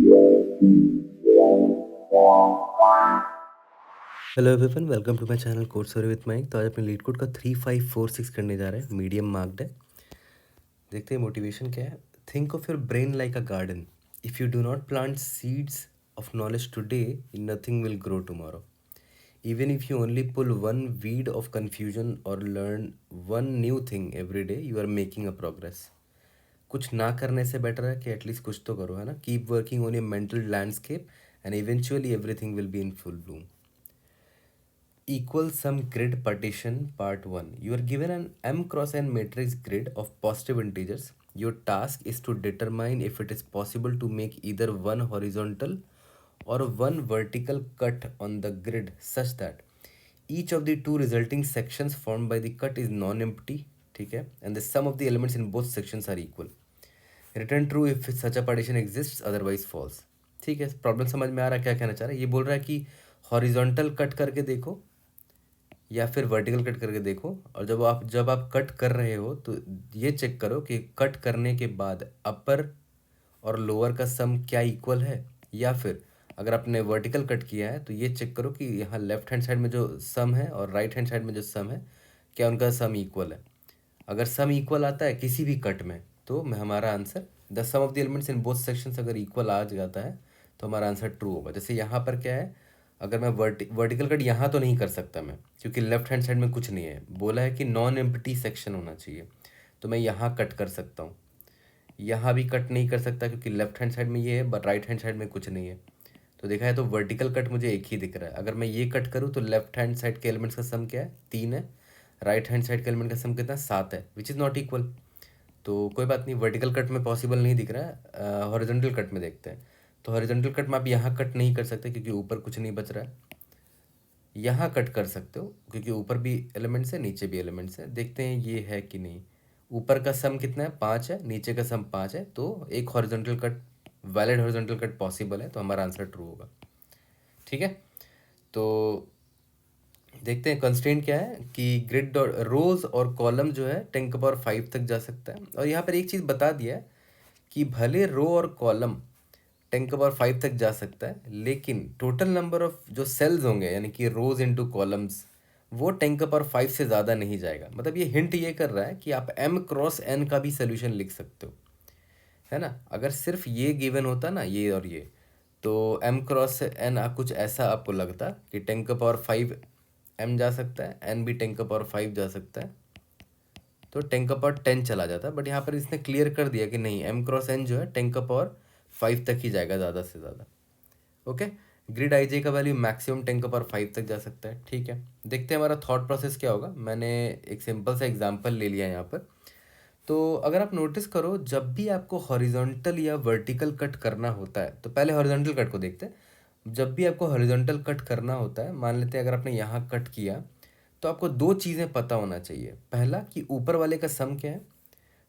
Hello everyone, welcome to my channel code story with Mike. तो आज अपने leet code का 3546 करने जा रहे हैं, मीडियम मार्क्ड है। देखते हैं मोटिवेशन क्या है। Think of your brain like a garden. If you do not plant seeds of knowledge today, nothing will grow tomorrow. Even if you only pull one weed of confusion और learn one new thing every day, you are making a progress. कुछ ना करने से better है कि at least कुछ तो करो, है ना। Keep working on your mental landscape and eventually everything will be in full Bloom. Equal sum grid partition part 1. You are given an m cross n matrix grid of positive integers. Your task is to determine if it is possible to make either one horizontal or one vertical cut on the grid such that each of the two resulting sections formed by the cut is non-empty, ठीक है, and the sum of the elements in both sections are equal. Return true if such a partition exists, otherwise false. ठीक है, problem समझ में आ रहा है क्या कहना चाह रहा है। ये बोल रहा है कि हॉरिजॉन्टल कट करके देखो या फिर वर्टिकल कट करके देखो, और जब आप कट कर रहे हो तो ये चेक करो कि कट करने के बाद अपर और लोअर का सम क्या इक्वल है। या फिर अगर आपने वर्टिकल कट किया है तो ये चेक करो कि यहाँ लेफ्ट हैंड साइड में जो सम है और राइट हैंड साइड में जो सम है, क्या उनका सम इक्वल है। अगर सम इक्वल आता है किसी भी कट में तो हमारा answer the sum of the elements in both sections अगर इक्वल आ जाता है तो हमारा आंसर ट्रू होगा। जैसे यहाँ पर क्या है, अगर मैं वर्टिकल कट यहाँ तो नहीं कर सकता मैं, क्योंकि लेफ्ट हैंड साइड में कुछ नहीं है, बोला है कि नॉन एम्प्टी सेक्शन होना चाहिए, तो मैं यहाँ कट कर सकता हूँ। यहाँ भी कट नहीं कर सकता क्योंकि लेफ्ट हैंड साइड में ये है बट राइट हैंड साइड में कुछ नहीं है। तो देखा है तो वर्टिकल कट मुझे एक ही दिख रहा है। अगर मैं ये कट करूँ तो लेफ्ट हैंड साइड के एलिमेंट्स का सम क्या है, 3 है। राइट हैंड साइड के एलिमेंट का सम कितना है, 7 है, विच इज़ नॉट इक्वल। तो कोई बात नहीं, वर्टिकल कट में पॉसिबल नहीं दिख रहा है, हॉरिजॉन्टल कट में देखते हैं। तो हॉरिजॉन्टल कट में आप यहाँ कट नहीं कर सकते क्योंकि ऊपर कुछ नहीं बच रहा है। यहाँ कट कर सकते हो क्योंकि ऊपर भी एलिमेंट्स है नीचे भी एलिमेंट्स है। देखते हैं ये है कि नहीं। ऊपर का सम कितना है, 5 है, नीचे का सम 5 है, तो एक horizontal cut, valid horizontal cut possible है, तो हमारा आंसर ट्रू होगा। ठीक है, तो देखते हैं कंस्ट्रेंट क्या है कि ग्रिड रोज और कॉलम जो है 10⁵ तक जा सकता है। और यहाँ पर एक चीज़ बता दिया है कि भले रो और कॉलम 10⁵ तक जा सकता है, लेकिन टोटल नंबर ऑफ जो सेल्स होंगे यानी कि रोज इनटू कॉलम्स वो 10⁵ से ज़्यादा नहीं जाएगा। मतलब ये हिंट ये कर रहा है कि आप m क्रॉस n का भी सोल्यूशन लिख सकते हो, है ना। अगर सिर्फ ये गिवन होता ना, ये और ये, तो m क्रॉस n कुछ ऐसा आपको लगता कि 10⁵ m जा सकता है, n भी 10⁵ जा सकता है, तो 10⁻10 चला जाता है। बट यहाँ पर इसने क्लियर कर दिया कि नहीं, m क्रॉस n जो है 10⁵ तक ही जाएगा ज़्यादा से ज़्यादा। ओके, ग्रिड आई जे का वैल्यू मैक्सिमम 10⁵ तक जा सकता है। ठीक है, देखते हैं हमारा थॉट प्रोसेस क्या होगा। मैंने एक सिंपल सा एग्जांपल ले लिया है यहाँ पर। तो अगर आप नोटिस करो, जब भी आपको हॉरिजॉन्टल या वर्टिकल कट करना होता है, तो पहले हॉरिजॉन्टल कट को देखते हैं। जब भी आपको हॉरिजॉन्टल कट करना होता है, मान लेते हैं अगर आपने यहाँ कट किया, तो आपको दो चीज़ें पता होना चाहिए। पहला कि ऊपर वाले का सम क्या है,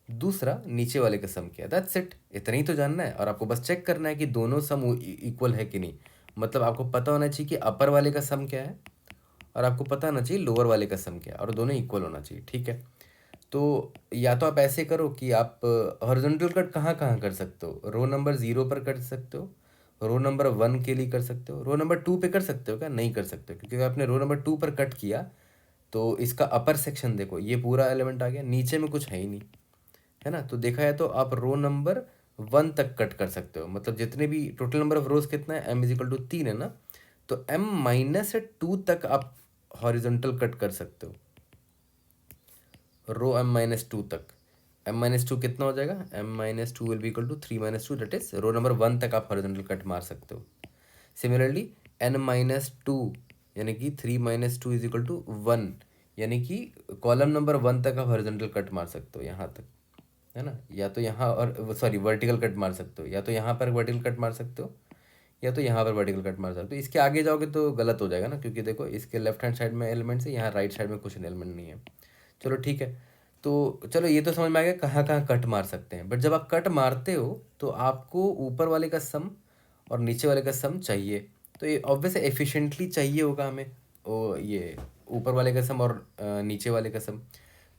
दूसरा नीचे वाले का सम क्या है। दैट्स इट, इतना ही तो जानना है। और आपको बस चेक करना है कि दोनों सम इक्वल है कि नहीं। मतलब आपको पता होना चाहिए कि अपर वाले का सम क्या है और आपको पता होना चाहिए लोअर वाले का सम क्या है, और दोनों इक्वल होना चाहिए। ठीक है, तो या तो आप ऐसे करो कि आप हॉरिजॉन्टल कट कहाँ कहाँ कर सकते हो, रो नंबर 0 पर कर सकते हो, रो नंबर 1 के लिए कर सकते हो, रो नंबर 2 पे कर सकते हो क्या, नहीं कर सकते, क्योंकि अगर आपने रो नंबर 2 पर कट किया तो इसका अपर सेक्शन देखो, ये पूरा एलिमेंट आ गया, नीचे में कुछ है ही नहीं, है ना। तो देखा है तो आप रो नंबर 1 तक कट कर सकते हो। मतलब जितने भी टोटल नंबर ऑफ रोज कितना है, m=3 है ना, तो m-2 तक आप हॉरिजॉन्टल कट कर सकते हो, रो m-2 तक। m-2 कितना हो जाएगा, m-2 will be equal to 3-2, that is row number 1 तक आप हॉरिजॉन्टल कट मार सकते हो। सिमिलरली n-2 यानी कि 3-2 इज इक्वल टू 1, यानी कि कॉलम नंबर 1 तक आप हॉरिजॉन्टल कट मार सकते हो यहाँ तक, है ना। या तो यहाँ, और सॉरी वर्टिकल कट मार सकते हो, या तो यहाँ पर वर्टिकल कट मार सकते हो, या तो यहाँ पर वर्टिकल कट मार सकते हो। इसके आगे जाओगे तो गलत हो जाएगा ना, क्योंकि देखो इसके लेफ्ट हैंड साइड में एलिमेंट्स है, यहाँ राइट साइड में कुछ एलिमेंट नहीं है। चलो ठीक है, तो चलो ये तो समझ में आ गया कहाँ कहाँ कट मार सकते हैं। बट जब आप कट मारते हो तो आपको ऊपर वाले का सम और नीचे वाले का सम चाहिए। तो ये ऑब्वियस एफिशिएंटली चाहिए होगा हमें, ओ ये ऊपर वाले का सम और नीचे वाले का सम।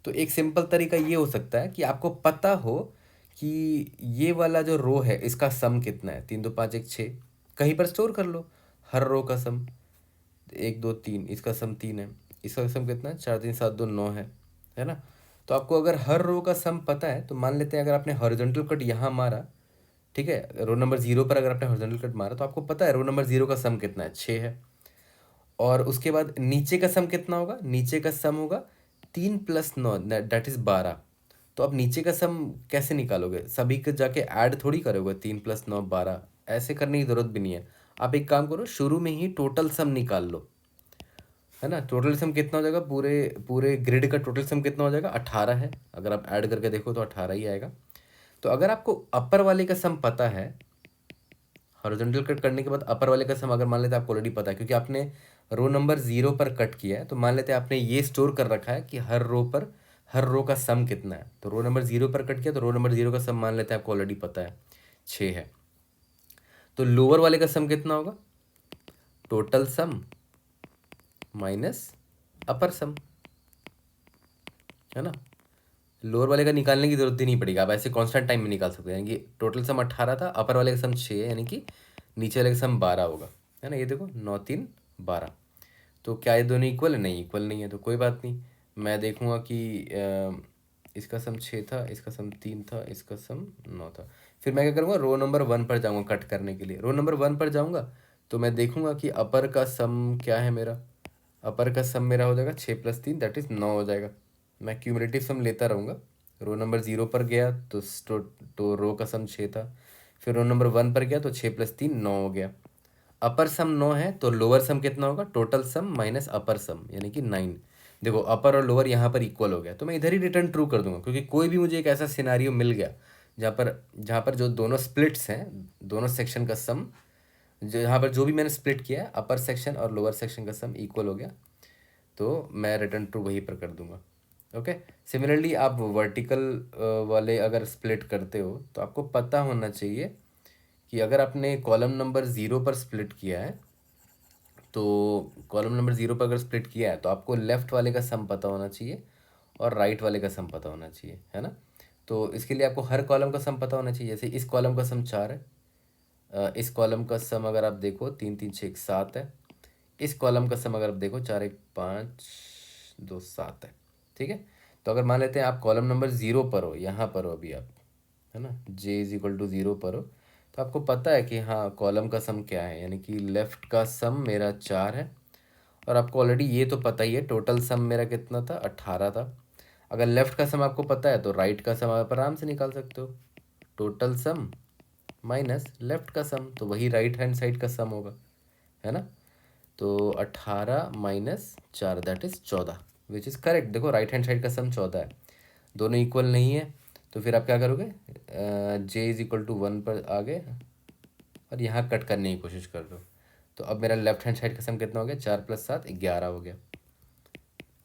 तो एक सिंपल तरीका ये हो सकता है कि आपको पता हो कि ये वाला जो रो है इसका सम कितना है, 3 2 5 1 6, कहीं पर स्टोर कर लो हर रो का सम। 1 2 3, इसका सम 3 है, इसका सम कितना है, 4 3 7 2 9 है ना। तो आपको अगर हर रो का सम पता है तो मान लेते हैं अगर आपने हॉरिजॉन्टल कट यहाँ मारा, ठीक है, रो नंबर 0 पर अगर आपने हॉरिजॉन्टल कट मारा तो आपको पता है रो नंबर 0 का सम कितना है, 6 है। और उसके बाद नीचे का सम कितना होगा, नीचे का सम होगा 3 + 9 दैट इज 12। तो अब नीचे का सम कैसे निकालोगे, सभी को जाके ऐड थोड़ी करोगे, 3 + 9 12, ऐसे करने की ज़रूरत भी नहीं है। आप एक काम करो, शुरू में ही टोटल सम निकाल लो, है ना। टोटल सम कितना हो जाएगा, पूरे पूरे ग्रिड का टोटल सम कितना हो जाएगा, 18 है। अगर आप ऐड करके देखो तो 18 ही आएगा। तो अगर आपको अपर वाले का सम पता है, हॉरिजॉन्टल कट करने के बाद अपर वाले का सम अगर मान लेते हैं आपको ऑलरेडी पता है क्योंकि आपने रो नंबर 0 पर कट किया है, तो मान लेते हैं आपने ये स्टोर कर रखा है कि हर रो पर हर रो का सम कितना है। तो रो नंबर 0 पर कट किया तो रो नंबर 0 का सम मान लेते हैं आपको ऑलरेडी पता है, 6 है। तो लोअर वाले का सम कितना होगा, टोटल सम माइनस अपर सम, है ना। लोअर वाले का निकालने की जरूरत ही नहीं पड़ेगी, आप ऐसे कांस्टेंट टाइम में निकाल सकते हैं। यानी कि टोटल सम 18 था, अपर वाले का सम 6 है, यानी कि नीचे वाले का सम 12 होगा, है ना। ये देखो 9 3 12। तो क्या ये दोनों इक्वल है, नहीं इक्वल नहीं है, तो कोई बात नहीं। मैं देखूंगा कि इसका सम 6 था, इसका सम 3 था, इसका सम 9 था। फिर मैं क्या करूँगा, रो नंबर 1 पर जाऊँगा कट करने के लिए। रो नंबर 1 पर जाऊँगा तो मैं देखूंगा कि अपर का सम क्या है मेरा। अपर का सम मेरा हो जाएगा 6 + 3 दैट इज़ 9 हो जाएगा। मैं क्यूमुलेटिव सम लेता रहूँगा। रो नंबर 0 पर गया तो रो का सम 6 था। फिर रो नंबर 1 पर गया तो 6 + 3 9 हो गया। अपर सम 9 है तो लोअर सम कितना होगा, टोटल सम माइनस अपर सम, यानी कि 9। देखो अपर और लोअर यहाँ पर इक्वल हो गया, तो मैं इधर ही रिटर्न ट्रू कर दूंगा क्योंकि कोई भी मुझे एक ऐसा सिनारियो मिल गया जहाँ पर जो दोनों स्प्लिट्स हैं, दोनों सेक्शन का सम, जहाँ पर जो भी मैंने स्प्लिट किया है अपर सेक्शन और लोअर सेक्शन का सम इक्वल हो गया, तो मैं रिटर्न ट्रू वहीं पर कर दूंगा। ओके। सिमिलरली आप वर्टिकल वाले अगर स्प्लिट करते हो तो आपको पता होना चाहिए कि अगर आपने कॉलम नंबर 0 पर स्प्लिट किया है, तो कॉलम नंबर 0 पर अगर स्प्लिट किया है तो आपको लेफ्ट वाले का सम पता होना चाहिए और राइट वाले का सम पता होना चाहिए, है ना। तो इसके लिए आपको हर कॉलम का सम पता होना चाहिए। जैसे इस कॉलम का सम 4 है, इस कॉलम का सम अगर आप देखो 3 3 6 7 है। इस कॉलम का सम अगर आप देखो 4 1 5 2 7 है, ठीक है। तो अगर मान लेते हैं आप कॉलम नंबर 0 पर हो, यहाँ पर हो अभी आप, है ना, j = 0 पर हो, तो आपको पता है कि हाँ कॉलम का सम क्या है, यानी कि लेफ़्ट का सम मेरा 4 है। और आपको ऑलरेडी ये तो पता ही है टोटल सम मेरा कितना था, 18 था। अगर लेफ़्ट का सम आपको पता है तो राइट का सम आप आराम से निकाल सकते हो, टोटल सम माइनस लेफ़्ट का सम, तो वही राइट हैंड साइड का सम होगा, है ना। तो 18 minus 4 that is 14, which is correct. देखो राइट हैंड साइड का सम 14 है, दोनों इक्वल नहीं है, तो फिर आप क्या करोगे, j = 1 पर आ गए और यहाँ कट करने की कोशिश कर दो। तो अब मेरा लेफ्ट हैंड साइड का सम कितना हो गया, 4 + 7 11 हो गया।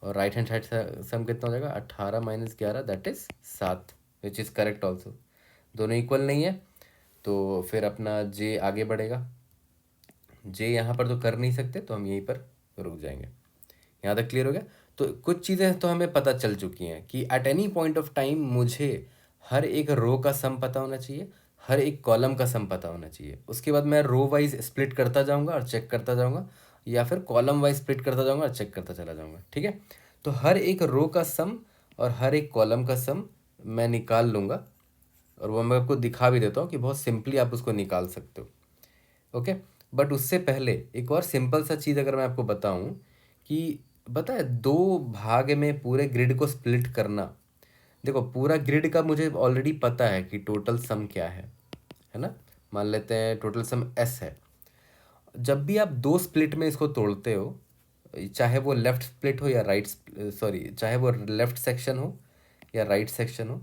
और राइट हैंड साइड का सम कितना हो जाएगा, 18 - 11 that is 7, which is correct also. दोनों इक्वल नहीं है तो फिर अपना j आगे बढ़ेगा। j यहाँ पर तो कर नहीं सकते तो हम यहीं पर रुक जाएंगे। यहाँ तक क्लियर हो गया। तो कुछ चीज़ें तो हमें पता चल चुकी हैं कि eight any point of time मुझे हर एक रो का सम पता होना चाहिए, हर एक कॉलम का सम पता होना चाहिए। उसके बाद मैं रो वाइज स्प्लिट करता जाऊंगा और चेक करता जाऊंगा, या फिर कॉलम वाइज स्प्लिट करता जाऊंगा और चेक करता चला जाऊंगा, ठीक है। तो हर एक रो का सम और हर एक कॉलम का सम मैं निकाल लूँगा, और वो मैं आपको दिखा भी देता हूँ कि बहुत सिंपली आप उसको निकाल सकते हो। ओके। बट उससे पहले एक और सिंपल सा चीज़ अगर मैं आपको बताऊं कि पता है 2 भाग में पूरे ग्रिड को स्प्लिट करना। देखो पूरा ग्रिड का मुझे ऑलरेडी पता है कि टोटल सम क्या है ना। मान लेते हैं टोटल सम s है। जब भी आप 2 स्प्लिट में इसको तोड़ते हो, चाहे वो लेफ्ट स्प्लिट हो या राइट, सॉरी चाहे वो लेफ्ट सेक्शन हो या राइट सेक्शन हो,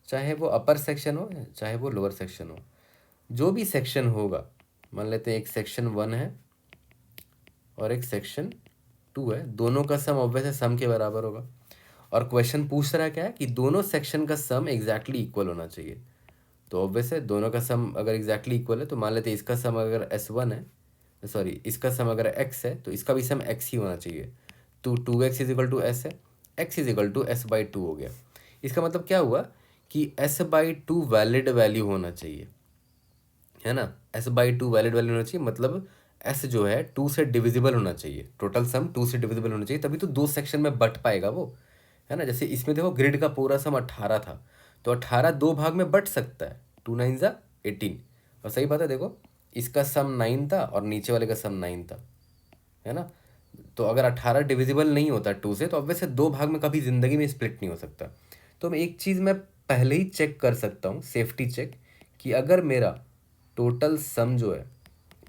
चाहे वो अपर सेक्शन हो चाहे वो लोअर सेक्शन हो, जो भी सेक्शन होगा, मान लेते हैं एक सेक्शन 1 है और एक सेक्शन 2 है, दोनों का सम ऑब्वियस सम के बराबर होगा। और क्वेश्चन पूछ रहा है क्या है कि दोनों सेक्शन का सम एग्जैक्टली इक्वल होना चाहिए। तो ऑब्वियस है दोनों का सम अगर एग्जैक्टली इक्वल है तो मान लेते हैं इसका सम अगर s1 है, सॉरी इसका सम अगर x है तो इसका भी सम x ही होना चाहिए। तो 2x = s है, x = s/2 हो गया। इसका मतलब क्या हुआ कि s/2 वैलिड वैल्यू होना चाहिए, है ना। s/2 वैलिड वैल्यू होना चाहिए, मतलब s जो है 2 से डिविजिबल होना चाहिए, टोटल सम 2 से डिविजिबल होना चाहिए, तभी तो 2 सेक्शन में बँट पाएगा वो, है ना। जैसे इसमें देखो ग्रिड का पूरा सम 18 था, तो 18 2 भाग में बँट सकता है, 2 9 ज़ा 18। और सही बात है, देखो इसका सम 9 था और नीचे वाले का सम 9 था, है ना। तो अगर 18 डिविजिबल नहीं होता 2 से, तो ऑब्वियस है 2 भाग में कभी ज़िंदगी में स्प्लिट नहीं हो सकता। तो मैं एक चीज़ मैं पहले ही चेक कर सकता हूँ, सेफ्टी चेक, कि अगर मेरा टोटल सम जो है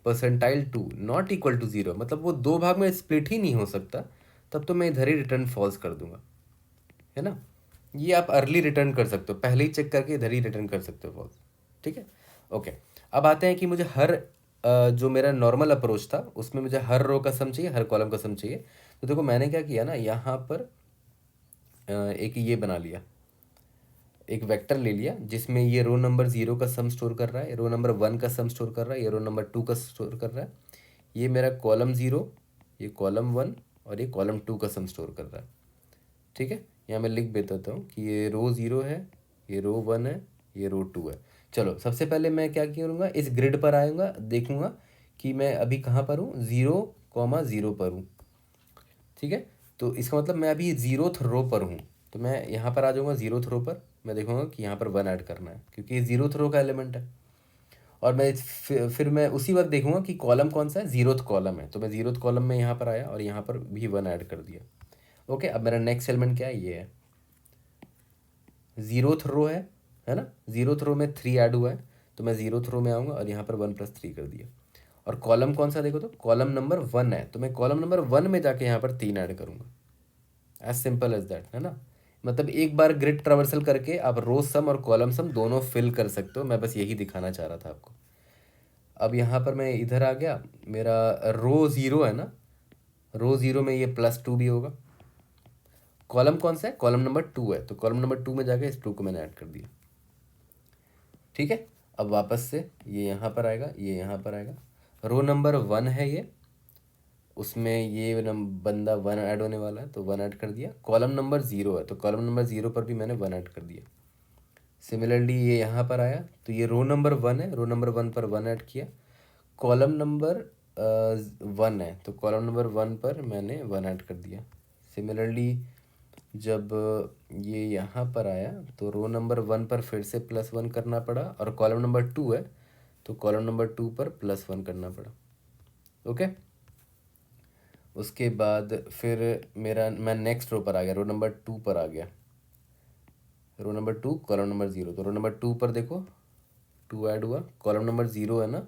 परसेंटाइल 2 नॉट इक्वल टू 0, मतलब वो 2 भाग में स्प्लिट ही नहीं हो सकता, तब तो मैं इधर ही रिटर्न फॉल्स कर दूंगा, है ना। ये आप अर्ली रिटर्न कर सकते हो, पहले ही चेक करके इधर ही रिटर्न कर सकते हो फॉल्स, ठीक है। ओके, अब आते हैं कि मुझे हर जो मेरा नॉर्मल अप्रोच था उसमें मुझे हर रो का सम चाहिए, हर कॉलम का सम चाहिए। तो देखो मैंने क्या किया ना, यहाँ पर एक ये बना लिया, एक वेक्टर ले लिया जिसमें ये रो नंबर 0 का सम स्टोर कर रहा है, रो नंबर 1 का सम स्टोर कर रहा है, ये रो नंबर 2 का स्टोर कर रहा है, ये मेरा कॉलम 0, ये कॉलम 1 और ये कॉलम 2 का सम स्टोर कर रहा है, ठीक है। यहाँ मैं लिख देता हूँ कि ये रो 0 है, ये रो 1 है, ये रो 2 है। चलो सबसे पहले मैं क्या करूँगा, इस ग्रिड पर आऊँगा, देखूँगा कि मैं अभी कहाँ पर हूँ, 0,0 पर हूँ, ठीक है। तो इसका मतलब मैं अभी 0th रो पर हूँ, तो मैं यहाँ पर आ जाऊँगा 0th रो पर, मैं देखूँगा कि यहाँ पर 1 ऐड करना है क्योंकि ये 0th रो का एलिमेंट है। और मैं फिर मैं उसी वक्त देखूँगा कि कॉलम कौन सा है, 0th कॉलम है, तो मैं 0th कॉलम में यहाँ पर आया और यहाँ पर भी 1 ऐड कर दिया। ओके, अब मेरा नेक्स्ट एलिमेंट क्या है, ये है 0th रो है ना। 0th रो में 3 ऐड हुआ है, तो मैं 0th रो में आऊँगा और यहाँ पर 1+3 कर दिया। और कॉलम कौन सा देखो, तो कॉलम नंबर 1 है, तो मैं कॉलम नंबर 1 में जाके यहाँ पर 3 ऐड करूँगा। एज सिंपल एज दैट, है ना। मतलब एक बार ग्रिड ट्रावर्सल करके आप रो सम और कॉलम सम दोनों फिल कर सकते हो, मैं बस यही दिखाना चाह रहा था आपको। अब यहाँ पर मैं इधर आ गया, मेरा रो 0 है ना, रो 0 में ये +2 भी होगा। कॉलम कौन सा है, कॉलम नंबर 2 है, तो कॉलम नंबर 2 में जाके इस 2 को मैंने ऐड कर दिया, ठीक है। अब वापस से ये यहाँ पर आएगा, ये यहाँ पर आएगा, रो नंबर 1 है ये, उसमें ये बंदा 1 ऐड होने वाला है, तो 1 ऐड कर दिया। कॉलम नंबर 0 है, तो कॉलम नंबर 0 पर भी मैंने 1 ऐड कर दिया। सिमिलरली ये यहाँ पर आया, तो ये रो नंबर 1 है, रो नंबर 1 पर 1 ऐड किया। कॉलम नंबर 1 है, तो कॉलम नंबर 1 पर मैंने 1 ऐड कर दिया। सिमिलरली जब ये यहाँ पर आया, तो रो नंबर 1 पर फिर से +1 करना पड़ा, और कॉलम नंबर 2 है, तो कॉलम नंबर 2 पर +1 करना पड़ा। ओके, उसके बाद फिर मैं नेक्स्ट रो पर आ गया, रो नंबर 2 पर आ गया, रो नंबर 2 कॉलम नंबर 0, तो रो नंबर 2 पर देखो 2 ऐड हुआ, कॉलम नंबर 0 है ना,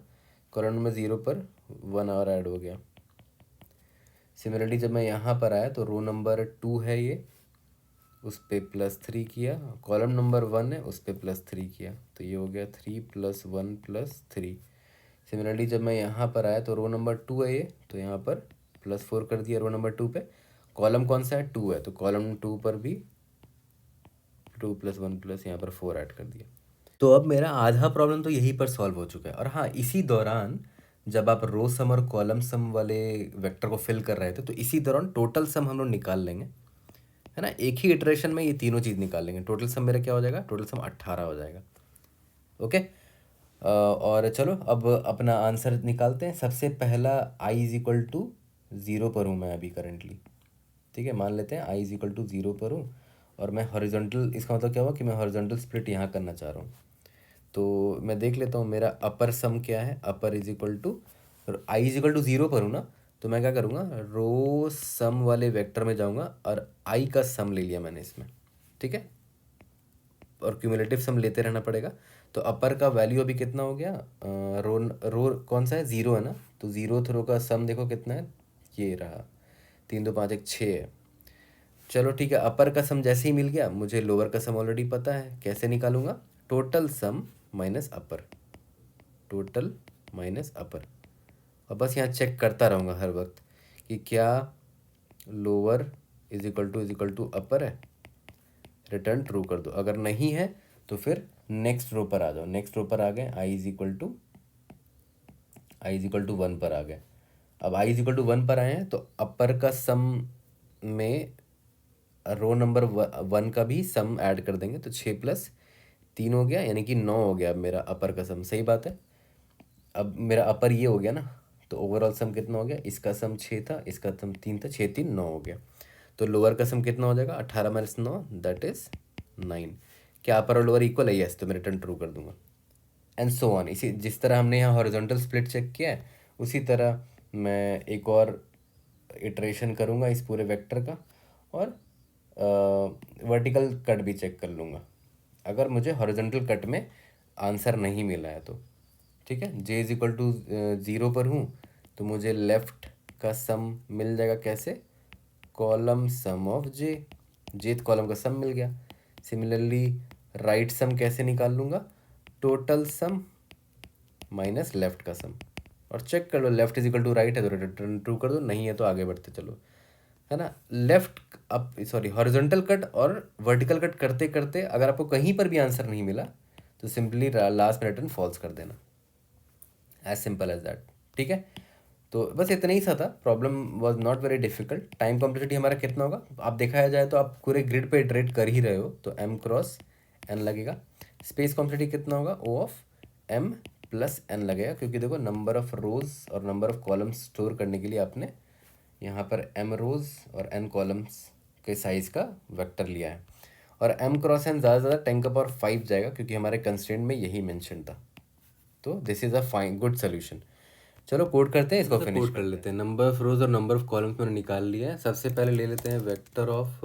कॉलम नंबर 0 पर 1 और ऐड हो गया। सिमिलरली जब मैं यहाँ पर आया, तो रो नंबर 2 है ये, उस पर +3 किया, कॉलम नंबर 1 है, उस पर +3 किया, तो ये हो गया 3 + 1 + 3। सिमिलरली जब मैं यहाँ पर आया, तो रो नंबर 2 है ये, तो यहाँ पर +4 कर दिया रो नंबर 2 पे। कॉलम कौन सा है, 2 है, तो कॉलम 2 पर भी 2 + 1 + यहाँ पर 4 ऐड कर दिया। तो अब मेरा आधा प्रॉब्लम तो यहीं पर सॉल्व हो चुका है। और हाँ, इसी दौरान जब आप रो सम और कॉलम सम वाले वेक्टर को फिल कर रहे थे, तो इसी दौरान टोटल सम हम लोग निकाल लेंगे, है ना। एक ही इटरेशन में ये तीनों चीज़ निकाल लेंगे, टोटल सम मेरा क्या हो जाएगा, टोटल सम 18 हो जाएगा। ओके, और चलो अब अपना आंसर निकालते हैं। सबसे पहला i = 0 पर हूँ मैं अभी करेंटली, ठीक है। मान लेते हैं i = 0 पर हूँ, और मैं हॉरिजॉन्टल, इसका मतलब क्या हुआ कि मैं हॉरिजॉन्टल स्प्लिट यहाँ करना चाह रहा हूँ। तो मैं देख लेता हूँ मेरा अपर सम क्या है, अपर i = 0 पर हूँ ना, तो मैं क्या करूँगा, रो सम वाले वेक्टर में जाऊँगा और i का सम ले लिया मैंने इसमें, ठीक है। और क्यूमुलेटिव सम लेते रहना पड़ेगा। तो अपर का वैल्यू अभी कितना हो गया, रो रो कौन सा है, 0 है ना, तो 0th रो का सम देखो कितना है, ये रहा 3 2 5 1 6 है। चलो ठीक है, अपर का सम जैसे ही मिल गया, मुझे लोअर का सम ऑलरेडी पता है, कैसे निकालूंगा, टोटल सम माइनस अपर, टोटल माइनस अपर। और बस यहाँ चेक करता रहूँगा हर वक्त कि क्या लोअर = अपर है, रिटर्न ट्रू कर दो। अगर नहीं है तो फिर नेक्स्ट रो पर आ जाओ, नेक्स्ट रो पर आ गए, i = 1 पर आ गए। अब i = 1 पर आए हैं, तो अपर का सम में रो नंबर 1 का भी सम ऐड कर देंगे, तो 6 + 3 हो गया, यानी कि 9 हो गया अब मेरा अपर का सम। सही बात है। अब मेरा अपर ये हो गया ना, तो ओवरऑल सम कितना हो गया, इसका सम 6 था, इसका सम 3 था, 6 3 9 हो गया। तो लोअर का सम कितना हो जाएगा, 18 माइनस 9 दैट इज 9। क्या अपर और लोअर इक्वल है, यस, तो मैं रिटर्न ट्रू कर दूंगा। And so on. इसी जिस तरह हमने यहाँ हॉरिजॉन्टल स्प्लिट चेक किया है, उसी तरह मैं एक और इटरेशन करूँगा इस पूरे वेक्टर का, और वर्टिकल कट भी चेक कर लूँगा अगर मुझे हॉरिजॉन्टल कट में आंसर नहीं मिला है तो। ठीक है, जे इज इक्वल टू 0 पर हूँ तो मुझे लेफ्ट का सम मिल जाएगा। कैसे, कॉलम सम ऑफ जे, जेथ कॉलम का सम मिल गया। सिमिलरली राइट सम कैसे निकाल लूँगा, टोटल सम माइनस लेफ्ट का सम, और चेक कर लो left is equal to right है तो रिटर्न ट्रू कर दो, नहीं है तो आगे बढ़ते चलो, है ना। लेफ्ट अब सॉरी हॉरिजॉन्टल कट और वर्टिकल कट करते करते अगर आपको कहीं पर भी आंसर नहीं मिला तो सिंपली लास्ट में रिटर्न फॉल्स कर देना, एज सिंपल एज दैट। ठीक है, तो बस इतना ही सा था। Problem was not very difficult. Time complexity हमारा कितना होगा, आप दिखाया जाए तो आप पूरे ग्रिड पे इटरेट कर ही रहे हो तो m क्रॉस n लगेगा। स्पेस कॉम्प्लेक्सिटी कितना होगा, o of m plus n लगेगा, क्योंकि देखो नंबर ऑफ रोज और नंबर ऑफ कॉलम्स स्टोर करने के लिए आपने यहाँ पर m रोज और n कॉलम्स के साइज का वेक्टर लिया है। और m क्रॉस n ज़्यादा से ज़्यादा 10 का पावर 5 जाएगा, क्योंकि हमारे कंस्ट्रेंट में यही मेंशन था। तो this is a fine good solution. चलो कोड करते हैं, इसको फिनिश कर लेते हैं। नंबर ऑफ रोज और नंबर ऑफ कॉलम्स मैंने निकाल लिया है। सबसे पहले ले लेते हैं वेक्टर ऑफ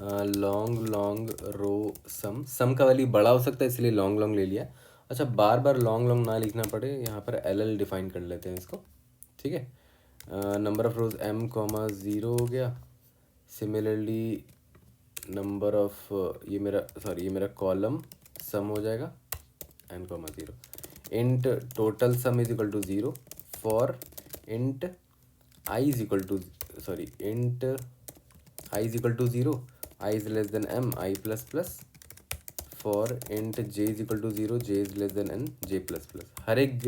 लॉन्ग लॉन्ग रो सम। सम का वैल्यू बड़ा हो सकता है इसलिए लॉन्ग लॉन्ग ले लिया। अच्छा, बार बार लॉन्ग लॉन्ग ना लिखना पड़े, यहाँ पर एल डिफाइन कर लेते हैं इसको। ठीक है, number of rose m comma 0 हो गया। सिमिलरली नंबर ऑफ ये मेरा कॉलम सम हो जाएगा n comma 0। Int total sum is equal to 0 for int i is equal to int i is equal to 0, i is less than m, i plus plus, for int j is equal to 0, j is less than n, j plus plus. हर एक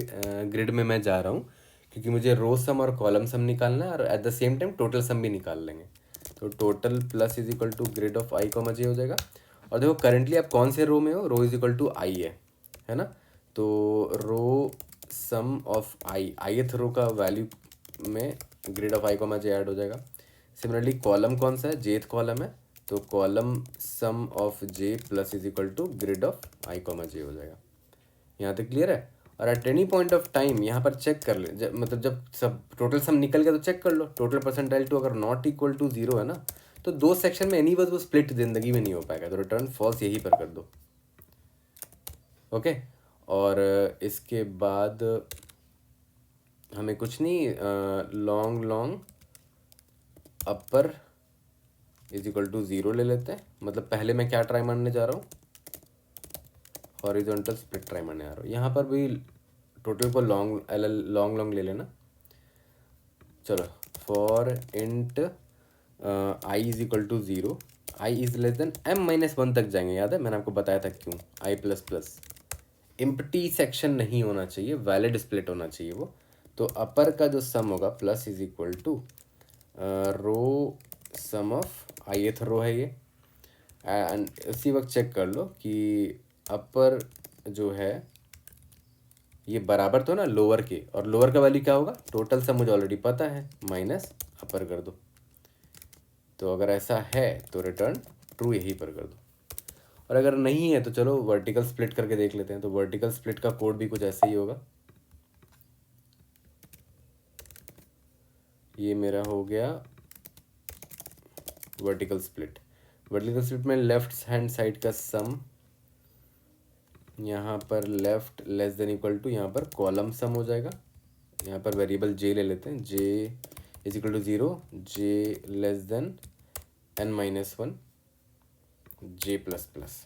grid में मैं जा रहा हूँ क्योंकि मुझे रो सम और कॉलम सम निकालना है, और at the same time total sum भी निकाल लेंगे। तो total plus is equal to grid of i comma j हो जाएगा। और देखो करेंटली आप कौन से रो में हो, रो इज इक्वल टू i है ना। तो रो सम ऑफ i, ith रो का वैल्यू में grid of i comma j add हो जाएगा। सिमिलरली कॉलम कौन सा है, जेथ कॉलम है, तो column sum of j plus is equal to grid of i comma j हो जाएगा। यहाँ तक क्लियर है। और at any point of time यहाँ पर चेक कर ले, मतलब जब सब टोटल सम निकल गया तो चेक कर लो टोटल परसेंटाइल टू अगर नॉट इक्वल टू 0 है ना, तो दो सेक्शन में एनी बस वो स्प्लिट जिंदगी में नहीं हो पाएगा, तो रिटर्न फॉल्स यही पर कर दो। ओके, और इसके बाद हमें कुछ नहीं, long long upper is equal to 0 ले लेते हैं। मतलब पहले मैं क्या ट्राई मारने जा रहा हूँ, हॉरिजॉन्टल स्प्लिट ट्राई मारने जा रहा हूँ। यहाँ पर भी टोटल को लॉन्ग लॉन्ग ले लेना। चलो, for int i is equal to 0, i is less than m minus 1 तक जाएंगे। याद है मैंने आपको बताया था क्यों, i plus plus. Empty section नहीं होना चाहिए, वैलिड स्प्लिट होना चाहिए वो। तो अपर का जो सम होगा plus is equal to row sum of ith row है ये, एंड उसी वक्त चेक कर लो कि अपर जो है ये बराबर तो ना लोअर के, और लोअर का वैल्यू क्या होगा, टोटल सम मुझे ऑलरेडी पता है, माइनस अपर कर दो। तो अगर ऐसा है तो रिटर्न ट्रू यही पर कर दो, और अगर नहीं है तो चलो वर्टिकल स्प्लिट करके देख लेते हैं। तो वर्टिकल स्प्लिट का कोड भी कुछ ऐसे ही होगा। ये मेरा हो गया वर्टिकल स्प्लिट। वर्टिकल स्प्लिट में लेफ्ट हैंड साइड का सम, यहाँ पर left less than equal to, यहाँ पर कॉलम सम हो जाएगा। यहाँ पर वेरिएबल j ले लेते हैं, j is equal to 0, j less than n minus 1, j plus plus.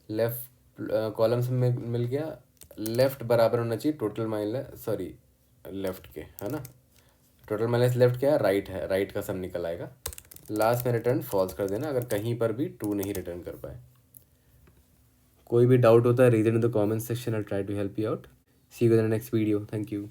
Left column sum में मिल गया, लेफ्ट बराबर होना चाहिए टोटल माइनस लेफ्ट के, है ना। टोटल माइनस लेफ्ट क्या है, राइट है, राइट का सम निकल आएगा। लास्ट में रिटर्न फॉल्स कर देना अगर कहीं पर भी ट्रू नहीं रिटर्न कर पाए। कोई भी डाउट होता है reason in the comment section, I try to help you out. See you in the next video, thank you.